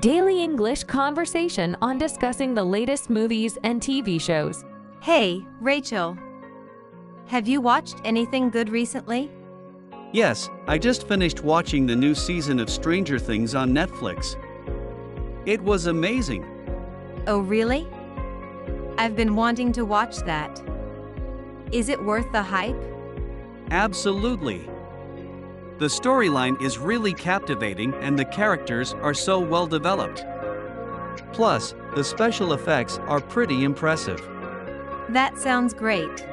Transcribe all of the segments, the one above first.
daily English conversation on discussing the latest movies and TV shows. Hey, Rachel. Have you watched anything good recently? Yes, I just finished watching the new season of Stranger Things on Netflix. It was amazing. Oh, really? I've been wanting to watch that. Is it worth the hype? Absolutely. The storyline is really captivating and the characters are so well developed. Plus, the special effects are pretty impressive. That sounds great.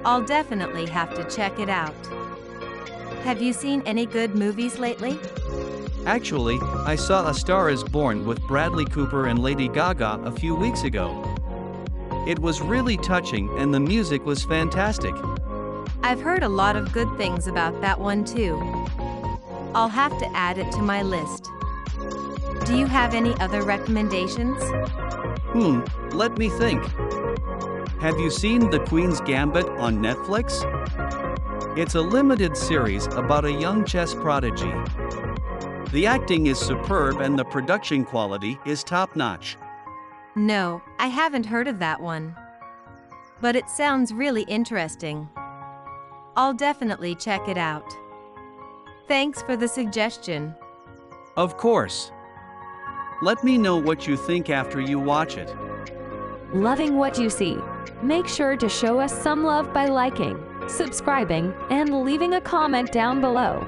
I'll definitely have to check it out. Have you seen any good movies lately? Actually, I saw A Star is Born with Bradley Cooper and Lady Gaga a few weeks ago. It was really touching and the music was fantastic. I've heard a lot of good things about that one too. I'll have to add it to my list. Do you have any other recommendations? Let me think. Have you seen The Queen's Gambit on Netflix? It's a limited series about a young chess prodigy. The acting is superb and the production quality is top-notch. No, I haven't heard of that one. But it sounds really interesting. I'll definitely check it out. Thanks for the suggestion. Of course. Let me know what you think after you watch it. Loving what you see? Make sure to show us some love by liking, subscribing, and leaving a comment down below.